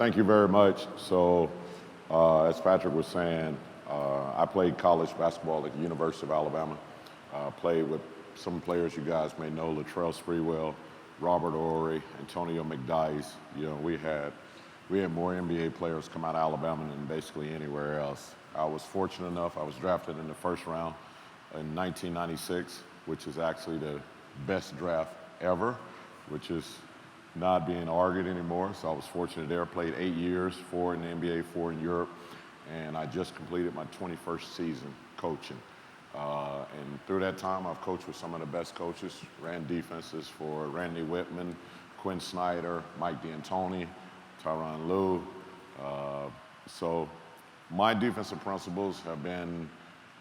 Thank you very much. So, as Patrick was saying, I played college basketball at the University of Alabama. Played with some players you guys may know, Latrell Sprewell, Robert Horry, Antonio McDyess. You know, we had more NBA players come out of Alabama than basically anywhere else. I was fortunate enough, I was drafted in the first round in 1996, which is actually the best draft ever, which is not being argued anymore. So I was fortunate there. Played 8 years, 4 in the NBA, 4 in Europe, and I just completed my 21st season coaching. And through that time, I've coached with some of the best coaches, ran defenses for Randy Whitman, Quinn Snyder, Mike D'Antoni, Tyronn Lue. So my defensive principles have been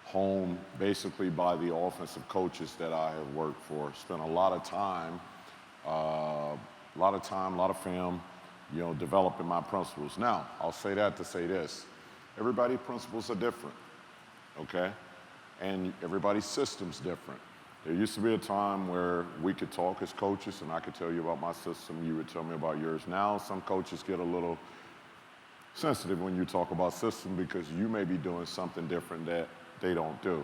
honed basically by the offensive coaches that I have worked for. Spent a lot of time, a lot of film, you know, developing my principles. Now, I'll say that to say this. Everybody's principles are different, okay? And everybody's system's different. There used to be a time where we could talk as coaches and I could tell you about my system, you would tell me about yours. Now, some coaches get a little sensitive when you talk about system because you may be doing something different that they don't do.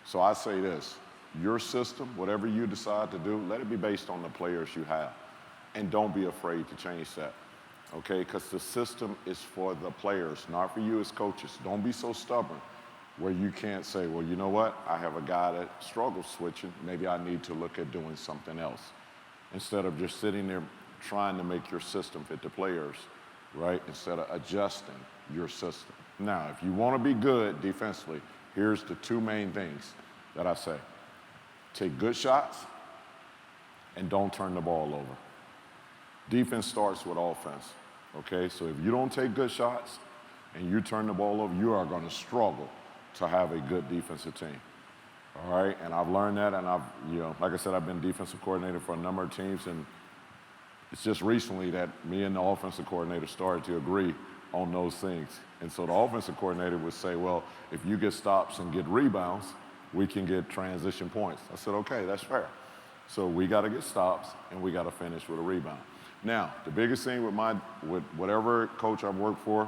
So I say this, your system, whatever you decide to do, let it be based on the players you have. And don't be afraid to change that, okay? Because the system is for the players, not for you as coaches. Don't be so stubborn where you can't say, well, you know what? I have a guy that struggles switching. Maybe I need to look at doing something else. Instead of just sitting there trying to make your system fit the players, right? Instead of adjusting your system. Now, if you want to be good defensively, here's the two main things that I say. Take good shots and don't turn the ball over. Defense starts with offense, okay? So if you don't take good shots and you turn the ball over, you are going to struggle to have a good defensive team, all right? And I've learned that, and I've, you know, like I said, I've been defensive coordinator for a number of teams, and it's just recently that me and the offensive coordinator started to agree on those things. And so the offensive coordinator would say, well, if you get stops and get rebounds, we can get transition points. I said, okay, that's fair. So we got to get stops, and we got to finish with a rebound. Now, the biggest thing with whatever coach I've worked for,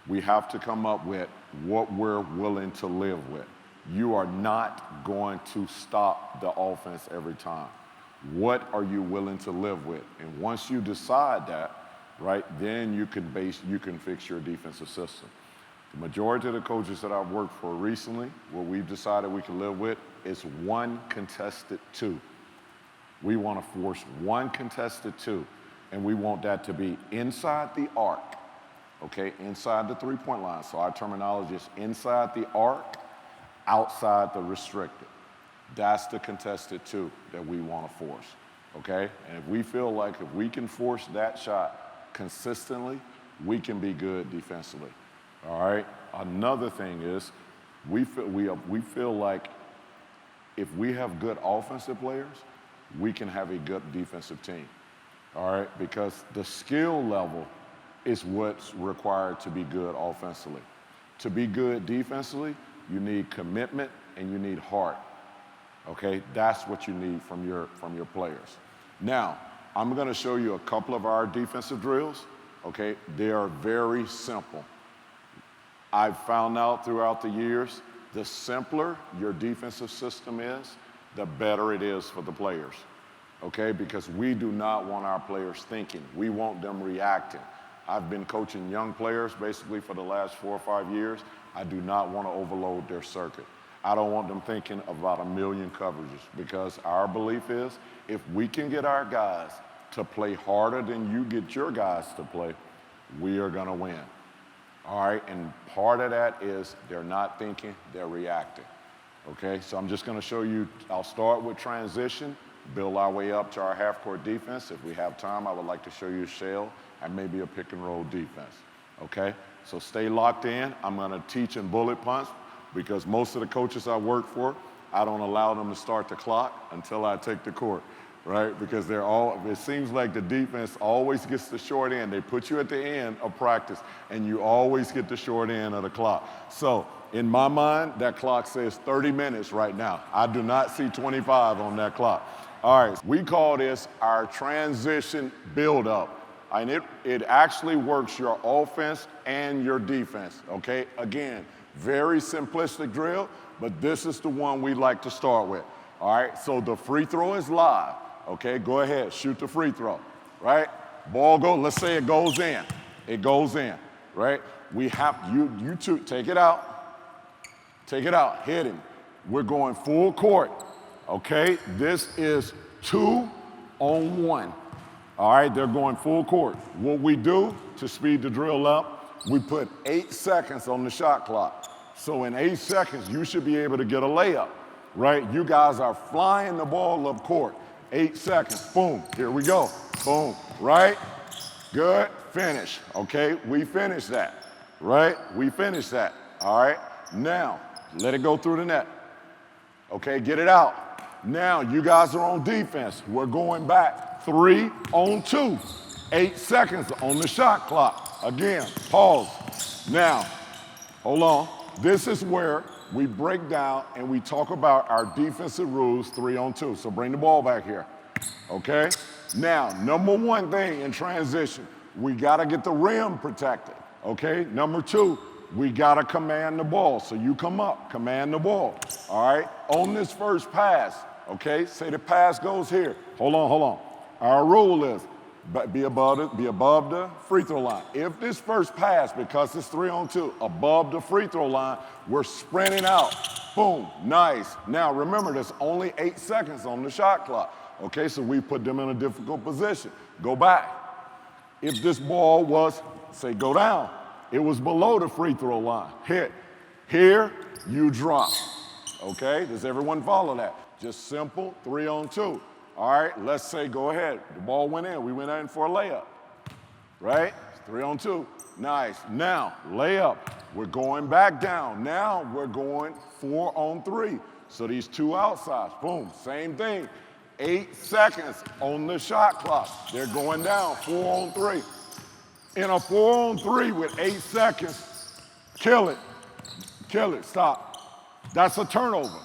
we have to come up with what we're willing to live with. You are not going to stop the offense every time. What are you willing to live with? And once you decide that, right, then you can fix your defensive system. The majority of the coaches that I've worked for recently, what we've decided we can live with is one contested two. We want to force one contested two, and we want that to be inside the arc, okay, inside the three-point line. So our terminology is inside the arc, outside the restricted. That's the contested two that we want to force, okay? And if we feel like if we can force that shot consistently, we can be good defensively, all right? Another thing is we feel like if we have good offensive players, we can have a good defensive team, all right? Because the skill level is what's required to be good offensively. To be good defensively, you need commitment and you need heart, okay? That's what you need from your players. Now, I'm gonna show you a couple of our defensive drills, okay? They are very simple. I've found out throughout the years, the simpler your defensive system is, the better it is for the players, okay? Because we do not want our players thinking. We want them reacting. I've been coaching young players basically for the last 4 or 5 years. I do not want to overload their circuit. I don't want them thinking about a million coverages because our belief is if we can get our guys to play harder than you get your guys to play, we are going to win. All right, and part of that is they're not thinking, they're reacting. Okay, so I'm just going to show you, I'll start with transition, build our way up to our half-court defense. If we have time, I would like to show you a shell and maybe a pick-and-roll defense. Okay, so stay locked in. I'm going to teach in bullet punch because most of the coaches I work for, I don't allow them to start the clock until I take the court, right? Because it seems like the defense always gets the short end. They put you at the end of practice, and you always get the short end of the clock. So in my mind, that clock says 30 minutes right now. I do not see 25 on that clock. All right, we call this our transition buildup. And it actually works your offense and your defense, okay? Again, very simplistic drill, but this is the one we like to start with, all right? So the free throw is live, okay? Go ahead, shoot the free throw, right? Ball goes, let's say it goes in. It goes in, right? We have, you two, take it out, hit him. We're going full court, okay? This is 2-on-1. All right, they're going full court. What we do to speed the drill up, we put 8 seconds on the shot clock. So in 8 seconds, you should be able to get a layup, right? You guys are flying the ball up court. 8 seconds, boom, here we go, boom, right? Good, finish, okay? We finished that, right? We finished that, all right? Now, let it go through the net, okay? Get it out. Now, you guys are on defense. We're going back. 3-on-2, 8 seconds on the shot clock. Again, pause. Now, hold on. This is where we break down and we talk about our defensive rules 3-on-2. So bring the ball back here, okay? Now, number one thing in transition, we gotta get the rim protected, okay? Number two, we gotta command the ball. So you come up, command the ball, all right? On this first pass, okay, say the pass goes here. Hold on. Our rule is be above the free throw line. If this first pass, because it's 3-on-2, above the free throw line, we're sprinting out. Boom, nice. Now remember, there's only 8 seconds on the shot clock. Okay, so we put them in a difficult position. Go back. If this ball was, say, go down, it was below the free throw line. Hit. Here, you drop. Okay, does everyone follow that? Just simple 3-on-2. All right, let's say go ahead. The ball went in. We went in for a layup, right? 3-on-2. Nice. Now, layup. We're going back down. Now we're going 4-on-3. So these two outsides, boom, same thing. 8 seconds on the shot clock. They're going down, 4-on-3. In a 4-on-3 with 8 seconds, kill it. Kill it, stop. That's a turnover.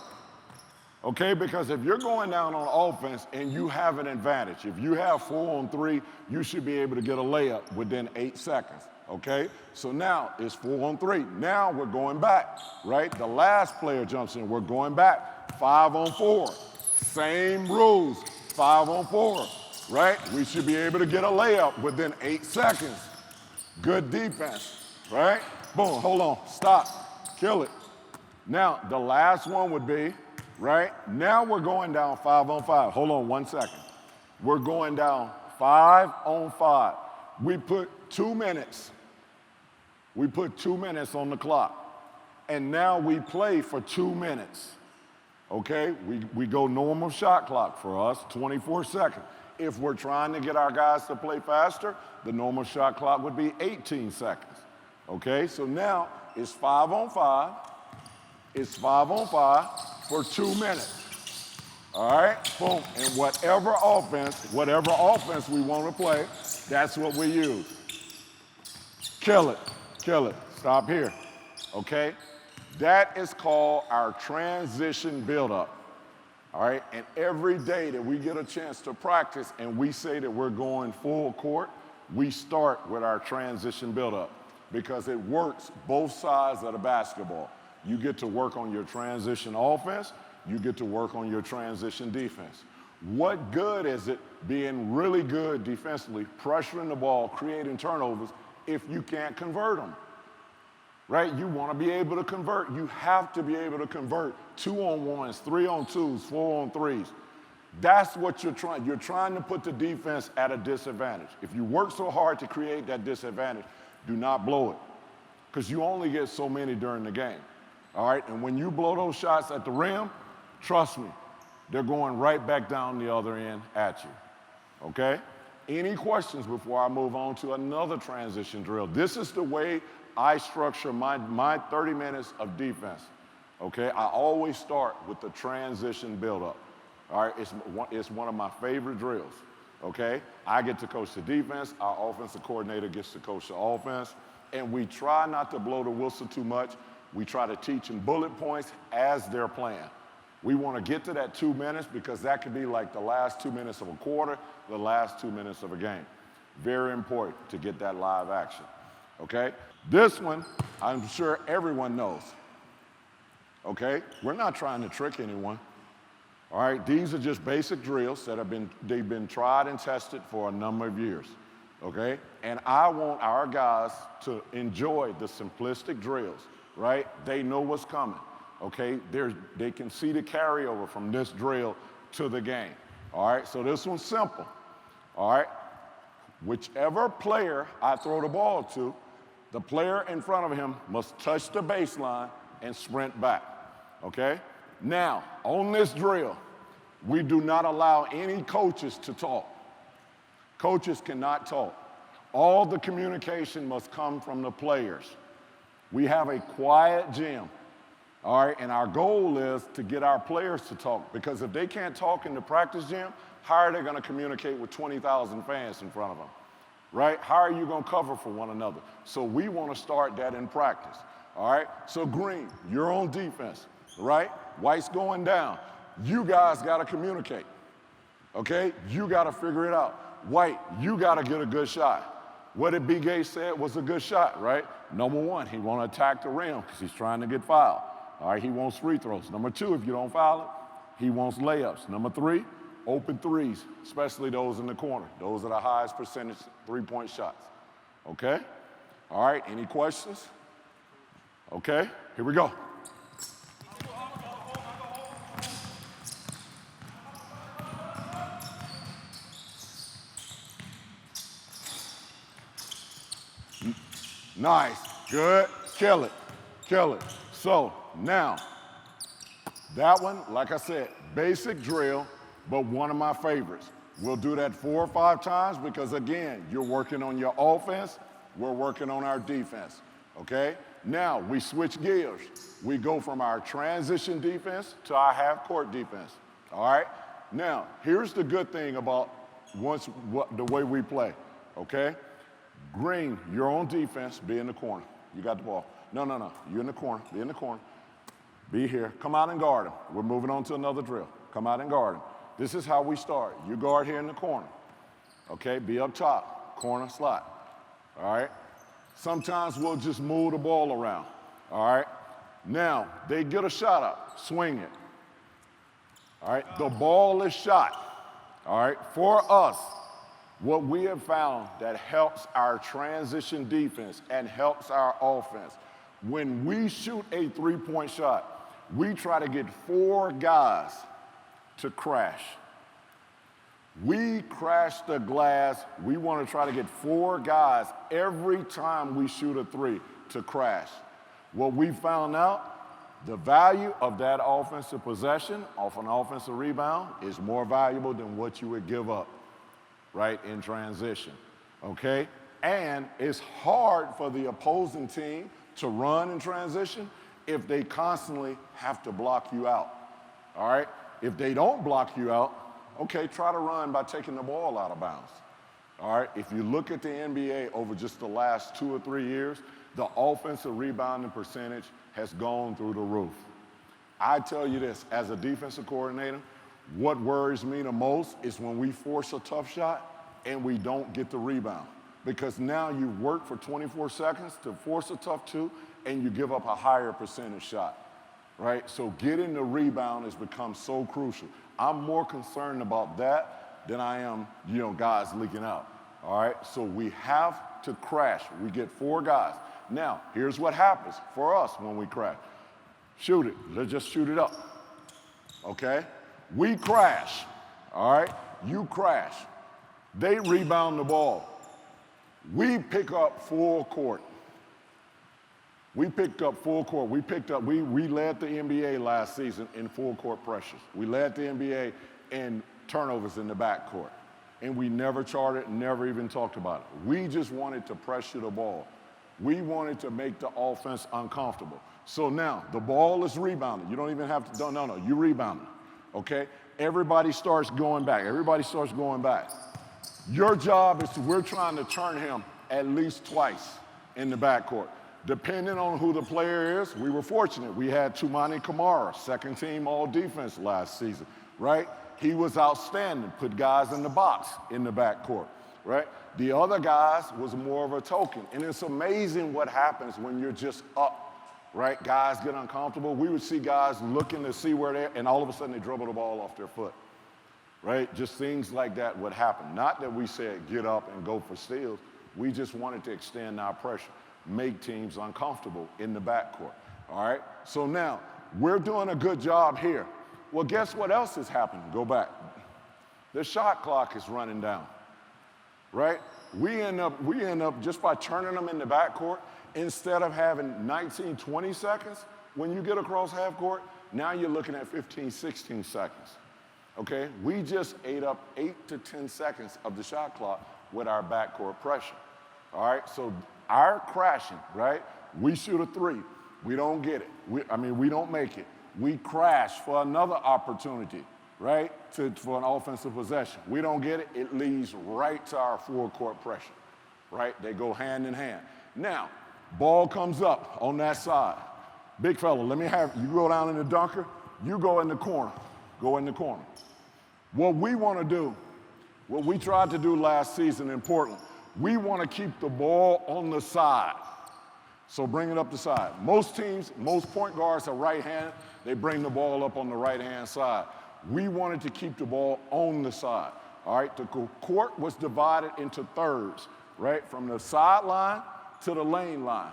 Okay, because if you're going down on offense and you have an advantage, if you have 4-on-3, you should be able to get a layup within 8 seconds, okay? So now it's 4-on-3. Now we're going back, right? The last player jumps in, we're going back, 5-on-4. Same rules, 5-on-4, right? We should be able to get a layup within 8 seconds. Good defense, right? Boom, hold on, stop, kill it. Now, the last one would be, right? Now we're going down 5-on-5. Hold on 1 second. We're going down 5-on-5. We put 2 minutes. We put 2 minutes on the clock. And now we play for 2 minutes. Okay? We go normal shot clock for us, 24 seconds. If we're trying to get our guys to play faster, the normal shot clock would be 18 seconds. Okay? So now it's 5-on-5. It's 5-on-5 for 2 minutes. All right? Boom. And whatever offense we want to play, that's what we use. Kill it. Kill it. Stop here. Okay? That is called our transition buildup. All right? And every day that we get a chance to practice and we say that we're going full court, we start with our transition buildup because it works both sides of the basketball. You get to work on your transition offense. You get to work on your transition defense. What good is it being really good defensively, pressuring the ball, creating turnovers, if you can't convert them? Right? You want to be able to convert. You have to be able to convert 2-on-1s, 3-on-2s, 4-on-3s. That's what you're trying. You're trying to put the defense at a disadvantage. If you work so hard to create that disadvantage, do not blow it, because you only get so many during the game. All right, and when you blow those shots at the rim, trust me, they're going right back down the other end at you, okay? Any questions before I move on to another transition drill? This is the way I structure my 30 minutes of defense, okay? I always start with the transition buildup, all right? It's one of my favorite drills, okay? I get to coach the defense, our offensive coordinator gets to coach the offense, and we try not to blow the whistle too much. We try to teach them bullet points as they're playing. We want to get to that 2 minutes because that could be like the last 2 minutes of a quarter, the last 2 minutes of a game. Very important to get that live action, okay? This one, I'm sure everyone knows, okay? We're not trying to trick anyone, all right? These are just basic drills that they've been tried and tested for a number of years, okay? And I want our guys to enjoy the simplistic drills, right? They know what's coming, okay? They can see the carryover from this drill to the game, all right? So this one's simple, all right? Whichever player I throw the ball to, the player in front of him must touch the baseline and sprint back, okay? Now, on this drill, we do not allow any coaches to talk. Coaches cannot talk. All the communication must come from the players. We have a quiet gym, all right? And our goal is to get our players to talk, because if they can't talk in the practice gym, how are they going to communicate with 20,000 fans in front of them, right? How are you going to cover for one another? So we want to start that in practice, all right? So Green, you're on defense, right? White's going down. You guys got to communicate, okay? You got to figure it out. White, you got to get a good shot. What did B. Gay said was a good shot, right? Number one, he want to attack the rim because he's trying to get fouled. All right, he wants free throws. Number two, if you don't foul it, he wants layups. Number three, open threes, especially those in the corner. Those are the highest percentage three-point shots, okay? All right, any questions? Okay, here we go. Nice, good, kill it, kill it. So now, that one, like I said, basic drill, but one of my favorites. We'll do that 4 or 5 times because, again, you're working on your offense, we're working on our defense, okay? Now, we switch gears. We go from our transition defense to our half-court defense, all right? Now, here's the good thing about the way we play, okay? Green, you're on defense, be in the corner. You got the ball. No, you're in the corner, be in the corner. Be here, come out and guard him. We're moving on to another drill. Come out and guard him. This is how we start. You guard here in the corner, okay? Be up top, corner slot, all right? Sometimes we'll just move the ball around, all right? Now, they get a shot up, swing it, all right? The ball is shot, all right? For us, what we have found that helps our transition defense and helps our offense, when we shoot a three-point shot, we try to get 4 guys to crash. We crash the glass. We want to try to get 4 guys every time we shoot a three to crash. What we found out, the value of that offensive possession off an offensive rebound is more valuable than what you would give up, right, in transition, okay? And it's hard for the opposing team to run in transition if they constantly have to block you out, all right? If they don't block you out, okay, try to run by taking the ball out of bounds, all right? If you look at the NBA over just the last 2 or 3 years, the offensive rebounding percentage has gone through the roof. I tell you this, as a defensive coordinator, what worries me the most is when we force a tough shot and we don't get the rebound. Because now you work for 24 seconds to force a tough two and you give up a higher percentage shot, right? So getting the rebound has become so crucial. I'm more concerned about that than I am, guys leaking out, all right? So we have to crash. We get 4 guys. Now, here's what happens for us when we crash. Shoot it. Let's just shoot it up, okay? We crash, all right? You crash. They rebound the ball. We pick up full court. We picked up full court. We led the NBA last season in full court pressures. We led the NBA in turnovers in the backcourt. And we never charted, never even talked about it. We just wanted to pressure the ball. We wanted to make the offense uncomfortable. So now the ball is rebounded. You don't even have to, you rebound it, okay? Everybody starts going back. Your job is we're trying to turn him at least twice in the backcourt. Depending on who the player is, we were fortunate. We had Tumani Kamara, second team all defense last season, right? He was outstanding, put guys in the box in the backcourt. right? The other guys was more of a token. And it's amazing what happens when you're just up, right? Guys get uncomfortable. We would see guys looking to see where they're, and all of a sudden they dribble the ball off their foot, right? Just things like that would happen. Not that we said get up and go for steals. We just wanted to extend our pressure, make teams uncomfortable in the backcourt, all right? So now, we're doing a good job here. Well, guess what else is happening? Go back. The shot clock is running down, right? We end up just by turning them in the backcourt, instead of having 19, 20 seconds when you get across half court, now you're looking at 15, 16 seconds, okay? We just ate up 8 to 10 seconds of the shot clock with our backcourt pressure, all right? So our crashing, right? We shoot a three. We don't get it. We don't make it. We crash for another opportunity, right, for an offensive possession. We don't get it. It leads right to our full-court pressure, right? They go hand in hand. Now, ball comes up on that side. Big fella, let me have you go down in the dunker. You go in the corner. Go in the corner. What we want to do, what we tried to do last season in Portland, we want to keep the ball on the side. So bring it up the side. Most teams, most point guards are right-handed. They bring the ball up on the right-hand side. We wanted to keep the ball on the side, all right? The court was divided into thirds, right? From the sideline to the lane line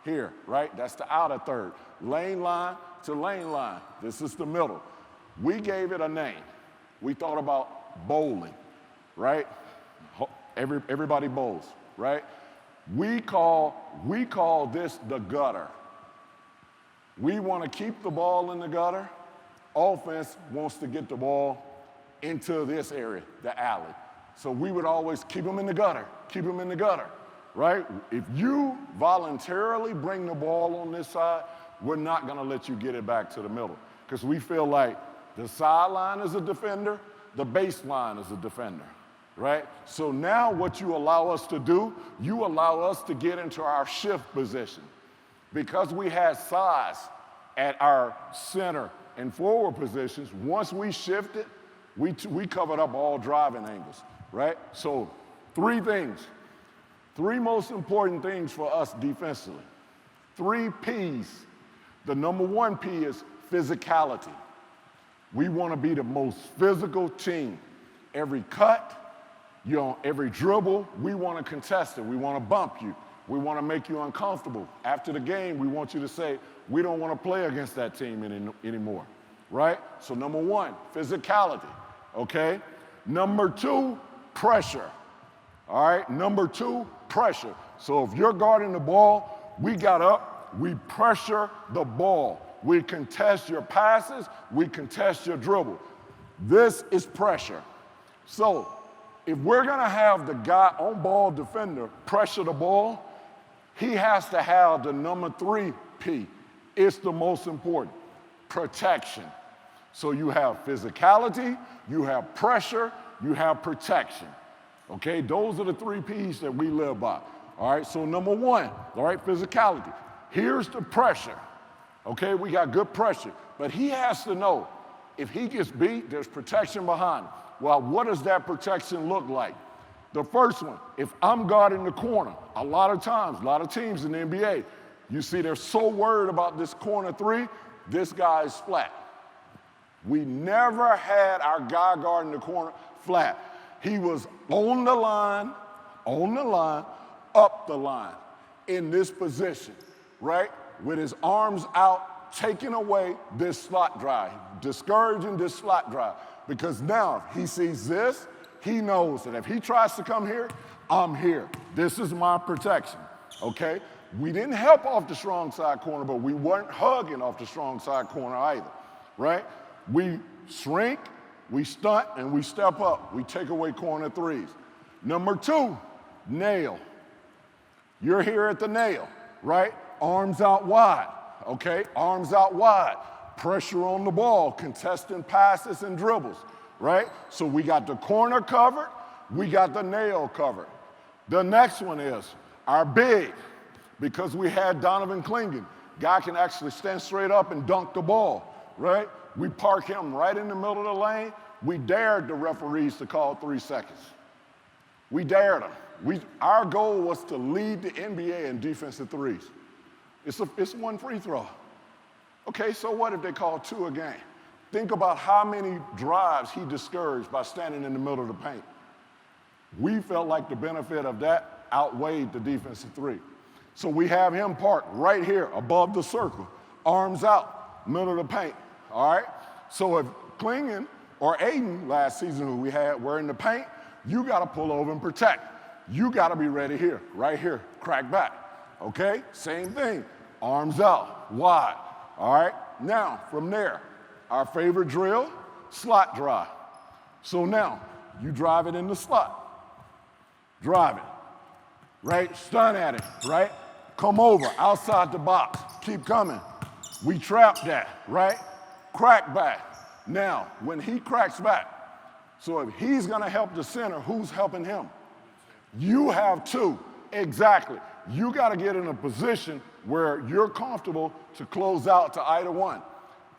here, right? That's the outer third. Lane line to lane line. This is the middle. We gave it a name. We thought about bowling, right? Everybody bowls, right? We call this the gutter. We want to keep the ball in the gutter. Offense wants to get the ball into this area, the alley. So we would always keep them in the gutter, keep them in the gutter, right? If you voluntarily bring the ball on this side, we're not going to let you get it back to the middle because we feel like the sideline is a defender, the baseline is a defender. Right? So now what you allow us to do, you allow us to get into our shift position. Because we had size at our center and forward positions, once we shifted, we covered up all driving angles, right? So three most important things for us defensively. 3 P's. The number 1 P is physicality. We want to be the most physical team. Every cut, every dribble, we want to contest it. We want to bump you. We want to make you uncomfortable. After the game, we want you to say, we don't want to play against that team anymore, right? So number 1, physicality, okay? Number 2, pressure, all right? Number 2, pressure. So if you're guarding the ball, we got up, we pressure the ball. We contest your passes, we contest your dribble. This is pressure. So if we're going to have the guy on-ball defender pressure the ball, he has to have the number 3 P. It's the most important, protection. So you have physicality, you have pressure, you have protection. Okay, those are the 3 P's that we live by. All right, so number 1, all right, physicality. Here's the pressure. Okay, we got good pressure. But he has to know if he gets beat, there's protection behind him. Well, what does that protection look like? The first one, if I'm guarding the corner, a lot of times, a lot of teams in the NBA, you see they're so worried about this corner 3, this guy is flat. We never had our guy guarding the corner flat. He was on the line, up the line, in this position, right? With his arms out, taking away this slot drive, discouraging this slot drive. Because now he sees this, he knows that if he tries to come here, I'm here. This is my protection, okay? We didn't help off the strong side corner, but we weren't hugging off the strong side corner either, right? We shrink, we stunt, and we step up. We take away corner 3s. Number 2, nail. You're here at the nail, right? Arms out wide, okay? Arms out wide. Pressure on the ball, contesting passes and dribbles, right? So we got the corner covered, we got the nail covered. The next one is our big, because we had Donovan Clingan. Guy can actually stand straight up and dunk the ball, right? We park him right in the middle of the lane. We dared the referees to call 3 seconds. We dared them. Our goal was to lead the NBA in defensive threes. It's one free throw. Okay, so what if they call 2 a game? Think about how many drives he discouraged by standing in the middle of the paint. We felt like the benefit of that outweighed the defensive 3. So we have him parked right here above the circle, arms out, middle of the paint, all right? So if Klingon or Aiden last season who we had were in the paint, you gotta pull over and protect. You gotta be ready here, right here, crack back, okay? Same thing, arms out, wide, all right? Now, from there, our favorite drill, slot drive. So now, you drive it in the slot. Drive it, right? Stun at it, right? Come over, outside the box, keep coming. We trap that, right? Crack back. Now, when he cracks back, so if he's gonna help the center, who's helping him? You have 2, exactly. You gotta get in a position where you're comfortable to close out to either one.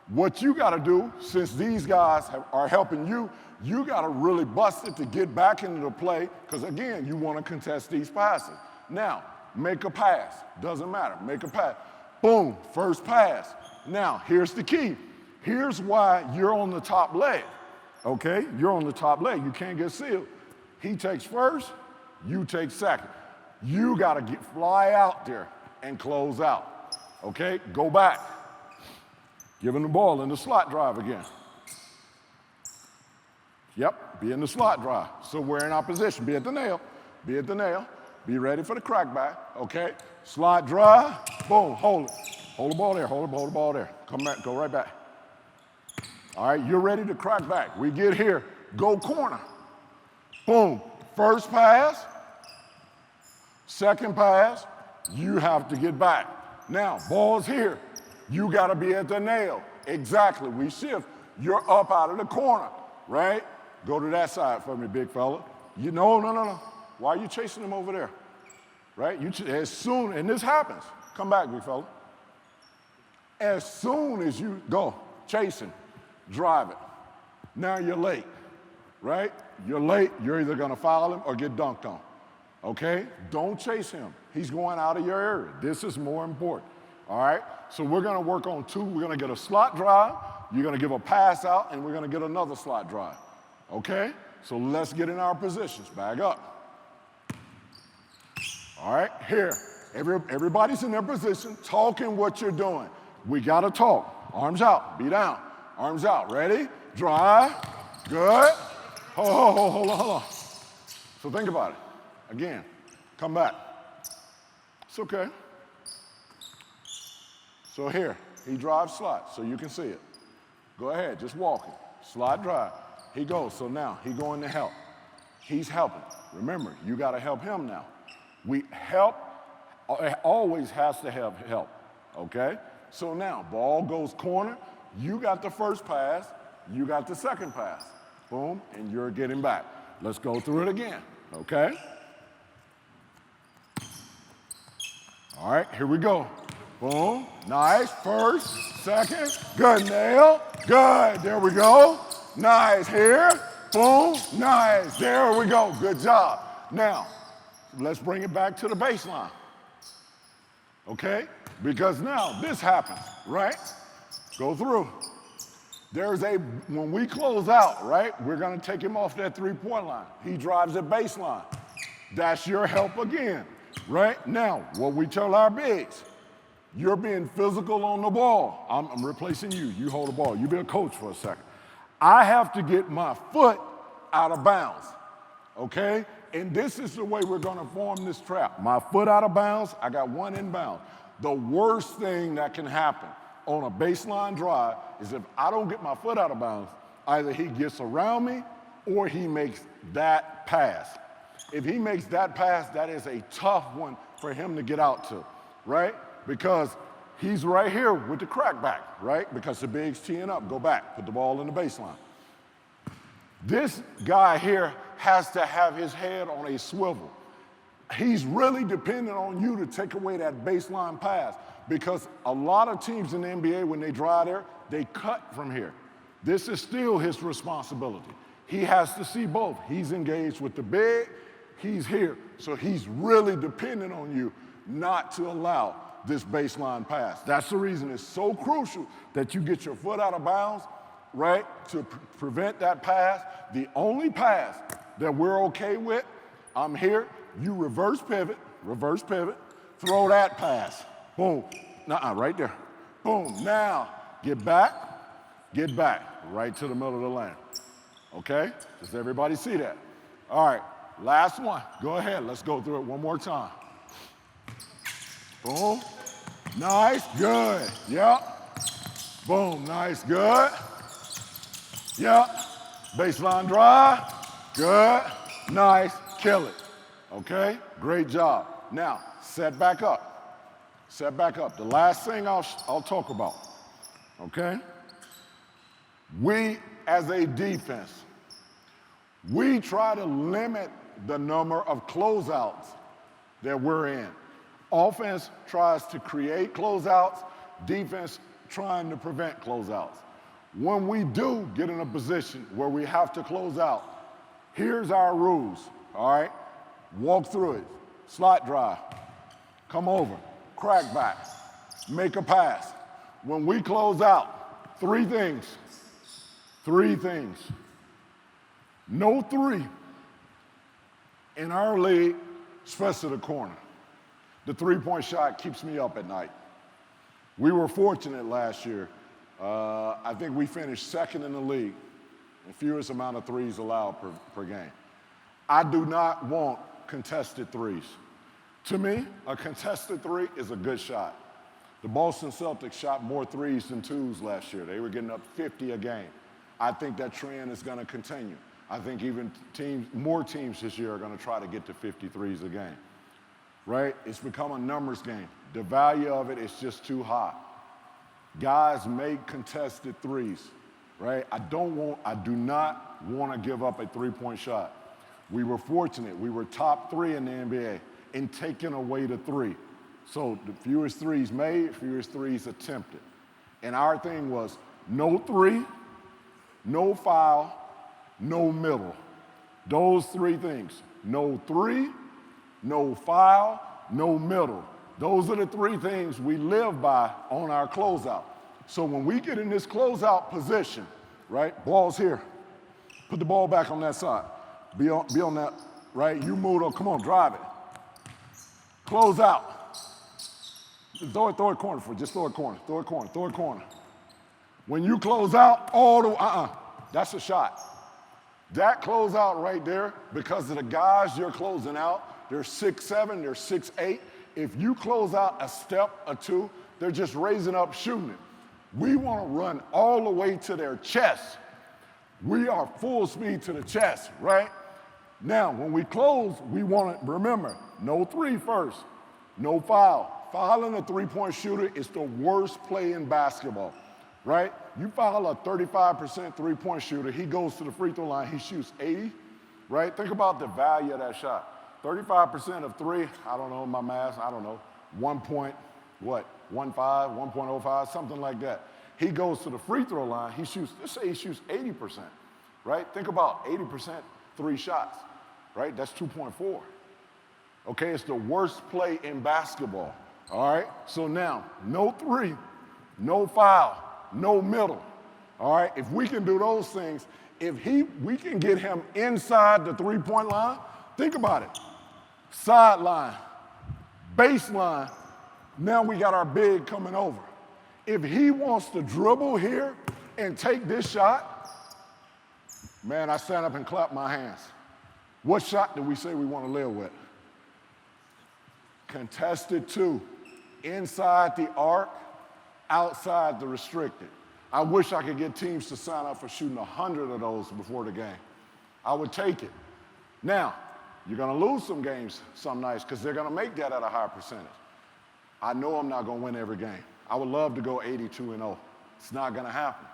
What you gotta do, since these guys are helping you, you gotta really bust it to get back into the play, because again, you wanna contest these passes. Now, make a pass, doesn't matter, make a pass. Boom, first pass. Now, here's the key. Here's why you're on the top leg, okay? You're on the top leg, you can't get sealed. He takes first, you take second. You gotta fly out there and close out, okay? Go back. Give him the ball in the slot drive again. Yep, be in the slot drive. So we're in our position. Be at the nail, be at the nail. Be ready for the crack back, okay? Slot drive, boom, hold it. Hold the ball there, hold the ball there. Come back, go right back. All right, you're ready to crack back. We get here, go corner. Boom, first pass, second pass, you have to get back. Now, ball's here. You gotta be at the nail. Exactly, we shift. You're up out of the corner, right? Go to that side for me, big fella. No. Why are you chasing him over there? Right? As soon, and this happens, come back, big fella. As soon as you go chasing, drive it. Now you're late, right? You're late, you're either gonna foul him or get dunked on, okay? Don't chase him. He's going out of your area. This is more important, all right? So we're gonna work on 2. We're gonna get a slot drive, you're gonna give a pass out, and we're gonna get another slot drive, okay? So let's get in our positions, bag up. All right, here, everybody's in their position, talking what you're doing. We gotta talk. Arms out, be down. Arms out, ready? Drive, good. Hold on. So think about it. Again, come back. It's okay. So here, he drives slot, so you can see it. Go ahead, just walk it. Slot drive, he goes, so now he going to help. He's helping. Remember, you gotta help him now. We help, always has to have help, okay? So now, ball goes corner, you got the first pass, you got the second pass. Boom, and you're getting back. Let's go through it again, okay? All right, here we go. Boom, nice, first, second, good nail, good, there we go. Nice, here, boom, nice, there we go, good job. Now, let's bring it back to the baseline, okay? Because now this happens, right? Go through. When we close out, right, we're gonna take him off that 3-point line. He drives at baseline. That's your help again, right? Now, what we tell our bigs, you're being physical on the ball. I'm replacing you, you hold the ball. You be a coach for a second. I have to get my foot out of bounds, okay? And this is the way we're gonna form this trap. My foot out of bounds, I got one inbound. The worst thing that can happen on a baseline drive is if I don't get my foot out of bounds, either he gets around me or he makes that pass. If he makes that pass, that is a tough one for him to get out to, right? Because he's right here with the crack back, right? Because the big's teeing up, go back, put the ball in the baseline. This guy here has to have his head on a swivel. He's really dependent on you to take away that baseline pass because a lot of teams in the NBA, when they drive there, they cut from here. This is still his responsibility. He has to see both. He's engaged with the big he's here. So he's really dependent on you not to allow this baseline pass. That's the reason it's so crucial that you get your foot out of bounds, right, to prevent that pass. The only pass that we're okay with, I'm here, you reverse pivot, throw that pass. Boom. Right there. Boom. Now, get back, right to the middle of the lane. Okay? Does everybody see that? All right, last one. Go ahead, let's go through it one more time. Boom. Nice, good. Yep. Boom, nice, good. Yep. Baseline drive. Good. Nice, kill it. Okay? Great job. Now, set back up. Set back up. The last thing I'll talk about. Okay? We, as a defense, we try to limit the number of closeouts that we're in. Offense tries to create closeouts, defense trying to prevent closeouts. When we do get in a position where we have to close out, here's our rules, all right? Walk through it, slot drive, come over, crack back, make a pass. When we close out, three things. No three in our league, especially the corner. The three-point shot keeps me up at night. We were fortunate last year. I think we finished second in the league in fewest amount of threes allowed per game. I do not want contested threes. To me, a contested three is a good shot. The Boston Celtics shot more threes than twos last year. They were getting up 50 a game. I think that trend is going to continue. I think even more teams this year are going to try to get to 53s a game, right? It's become a numbers game. The value of it is just too high. Guys make contested threes, right? I do not want to give up a three-point shot. We were fortunate. We were top 3 in the NBA in taking away the three. So the fewest threes made, fewest threes attempted. And our thing was no three, no foul, no middle. Those three things. No three, no foul, no middle. Those are the three things we live by on our closeout. So when we get in this closeout position, right, ball's here. Put the ball back on that side. Be on that, right? You move on, come on, drive it. Close out. Throw it corner for it. Just throw it corner. When you close out, that's a shot. That closeout right there, because of the guys you're closing out, they're 6'7", they're 6'8". If you close out a step or two, they're just raising up, shooting it. We want to run all the way to their chest. We are full speed to the chest, right? Now, when we close, we want to remember, no three first, no foul. Fouling a three-point shooter is the worst play in basketball, right? You foul a 35% three-point shooter, he goes to the free throw line, he shoots 80, right? Think about the value of that shot. 35% of three, I don't know my math, 1.15, 1.05, something like that. He goes to the free throw line, let's say he shoots 80%, right? Think about 80% three shots, right? That's 2.4. Okay, it's the worst play in basketball, all right? So now, no three, no foul, no middle, all right? If we can do those things, we can get him inside the three-point line, think about it. Sideline, baseline, now we got our big coming over. If he wants to dribble here and take this shot, man, I stand up and clap my hands. What shot do we say we want to live with? Contested two, inside the arc, outside the restricted. I wish I could get teams to sign up for shooting 100 of those before the game. I would take it. Now, you're going to lose some games some nights because they're going to make that at a higher percentage. I know I'm not going to win every game. I would love to go 82-0. It's not going to happen,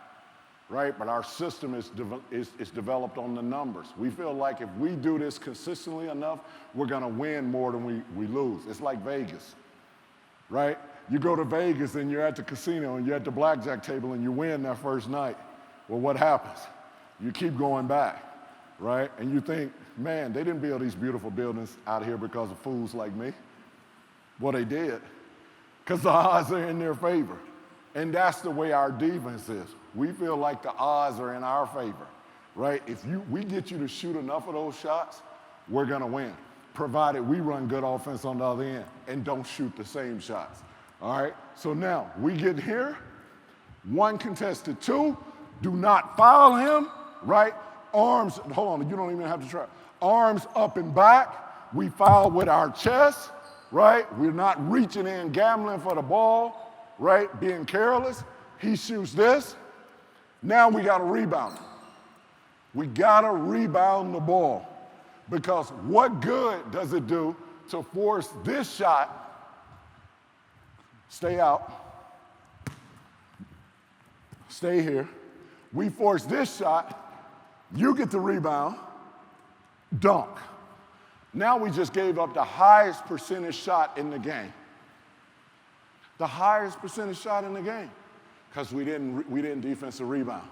right? But our system is developed on the numbers. We feel like if we do this consistently enough, we're going to win more than we lose. It's like Vegas, right? You go to Vegas and you're at the casino and you're at the blackjack table and you win that first night. Well, what happens? You keep going back. right? And you think, man, they didn't build these beautiful buildings out here because of fools like me. Well, they did, because the odds are in their favor. And that's the way our defense is. We feel like the odds are in our favor, right? If we get you to shoot enough of those shots, we're going to win, provided we run good offense on the other end and don't shoot the same shots, all right? So now, we get here, 1 contested, 2, do not foul him, right? Arms, hold on, you don't even have to try. Arms up and back. We foul with our chest, right? We're not reaching in, gambling for the ball, right? Being careless. He shoots this. Now we got to rebound. We got to rebound the ball, because what good does it do to force this shot? Stay out. Stay here. We force this shot. You get the rebound, dunk. Now we just gave up the highest percentage shot in the game. The highest percentage shot in the game, because we didn't defensive rebound.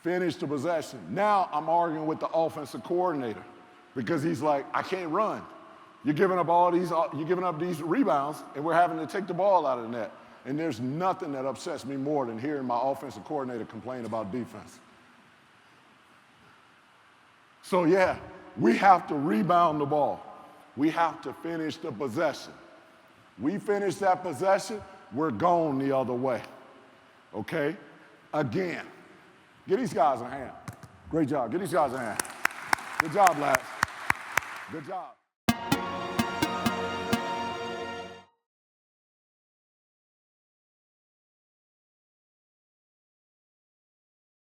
Finish the possession. Now I'm arguing with the offensive coordinator, because he's like, I can't run. You're giving up these rebounds, and we're having to take the ball out of the net. And there's nothing that upsets me more than hearing my offensive coordinator complain about defense. So yeah, we have to rebound the ball. We have to finish the possession. We finish that possession, we're gone the other way, okay? Again, get these guys a hand. Great job, get these guys a hand. Good job, lads. Good job.